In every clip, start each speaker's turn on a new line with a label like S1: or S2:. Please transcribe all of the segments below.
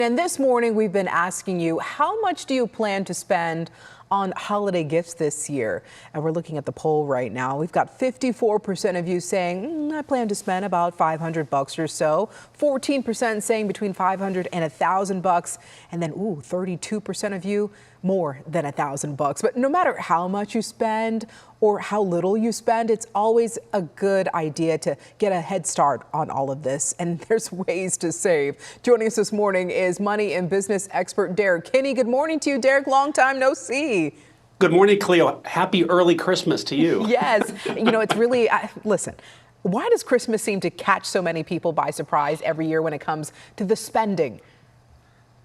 S1: And this morning, we've been asking you, how much do you plan to spend on holiday gifts this year? And we're looking at the poll right now. We've got 54% of you saying, I plan to spend about $500 or so. 14% saying between $500 and $1,000. And then, 32% of you more than $1,000. But no matter how much you spend or how little you spend, it's always a good idea to get a head start on all of this. And there's ways to save. Joining us this morning is money and business expert Derek Kinney. Good morning to you, Derek. Long time no see.
S2: Good morning, Cleo. Happy early Christmas to you.
S1: Yes. It's really, listen, why does Christmas seem to catch so many people by surprise every year when it comes to the spending?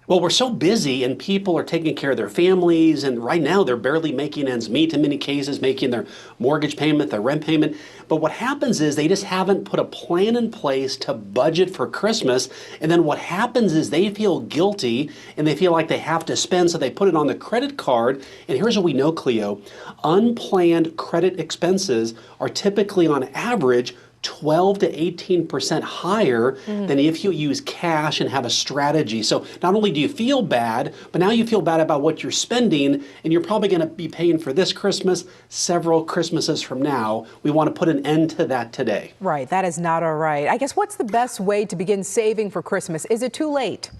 S2: Well, we're so busy and people are taking care of their families, and right now they're barely making ends meet in many cases, making their mortgage payment, their rent payment. But what happens is they just haven't put a plan in place to budget for Christmas. And then what happens is they feel guilty and they feel like they have to spend, so they put it on the credit card. And here's what we know, Cleo. Unplanned credit expenses are typically on average 12 to 18% higher than if you use cash and have a strategy. So not only do you feel bad, but now you feel bad about what you're spending, and you're probably going to be paying for this Christmas several Christmases from now. We want to put an end to that today.
S1: Right. That is not all right. I guess, what's the best way to begin saving for Christmas? Is it too late?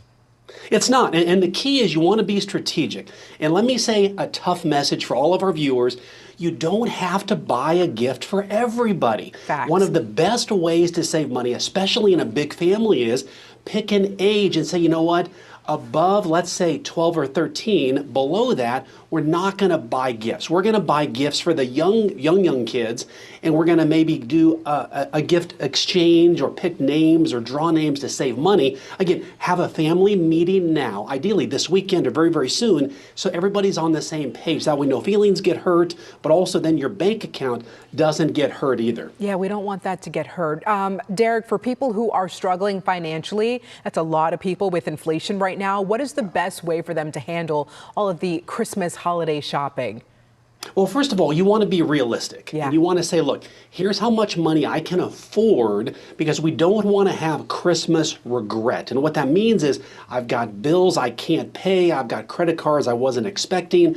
S2: It's not. And the key is you want to be strategic. And let me say a tough message for all of our viewers. You don't have to buy a gift for everybody.
S1: Facts.
S2: One of the best ways to save money, especially in a big family, is pick an age and say, you know what? Above, let's say 12 or 13, below that, we're not going to buy gifts. We're going to buy gifts for the young kids, and we're going to maybe do a gift exchange or pick names or draw names to save money. Again, have a family meeting now, ideally this weekend or very, very soon, so everybody's on the same page. That way no feelings get hurt, but also then your bank account doesn't get hurt either.
S1: Yeah, we don't want that to get hurt. Derek, for people who are struggling financially, that's a lot of people with inflation right now, what is the best way for them to handle all of the Christmas holiday shopping?
S2: Well, first of all, you want to be realistic.
S1: Yeah.
S2: And you want to say, look, here's how much money I can afford, because we don't want to have Christmas regret. And what that means is I've got bills I can't pay. I've got credit cards I wasn't expecting,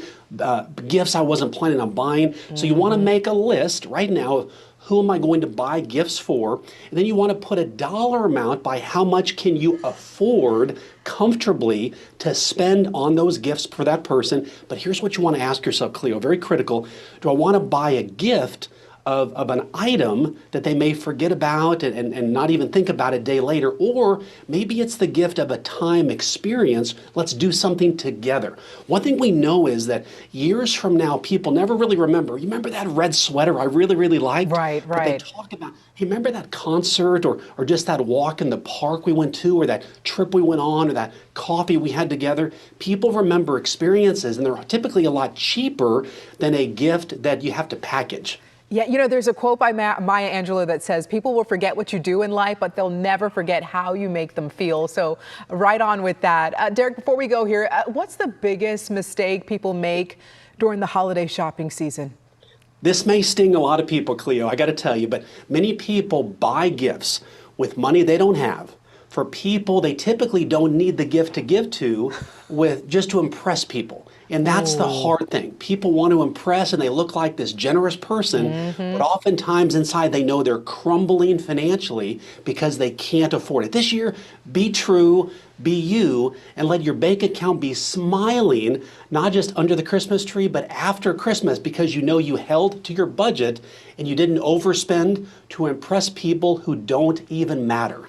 S2: gifts I wasn't planning on buying. So you want to make a list right now of who am I going to buy gifts for? And then you want to put a dollar amount by how much can you afford comfortably to spend on those gifts for that person. But here's what you want to ask yourself, Cleo, very critical. Do I want to buy a gift of an item that they may forget about and not even think about a day later? Or maybe it's the gift of a time experience. Let's do something together. One thing we know is that years from now, people never really remember. You remember that red sweater I really, really liked?
S1: Right.
S2: But they talk about, hey, remember that concert or just that walk in the park we went to, or that trip we went on, or that coffee we had together? People remember experiences, and they're typically a lot cheaper than a gift that you have to package.
S1: Yeah, there's a quote by Maya Angelou that says, people will forget what you do in life, but they'll never forget how you make them feel. So right on with that. Derek, before we go here, what's the biggest mistake people make during the holiday shopping season?
S2: This may sting a lot of people, Cleo, I got to tell you, but many people buy gifts with money they don't have for people they typically don't need the gift to give to, with just to impress people. And that's the hard thing. People want to impress, and they look like this generous person, but oftentimes inside they know they're crumbling financially because they can't afford it. This year, be true, be you, and let your bank account be smiling, not just under the Christmas tree, but after Christmas, because you know you held to your budget and you didn't overspend to impress people who don't even matter.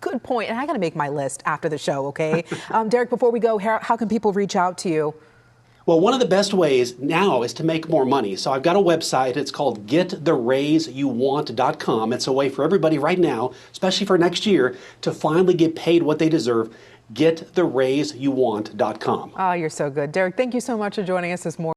S1: Good point. And I got to make my list after the show, okay? Derek, before we go, how can people reach out to you?
S2: Well, one of the best ways now is to make more money. So I've got a website. It's called GetTheRaiseYouWant.com. It's a way for everybody right now, especially for next year, to finally get paid what they deserve. GetTheRaiseYouWant.com.
S1: Oh, you're so good. Derek, thank you so much for joining us this morning.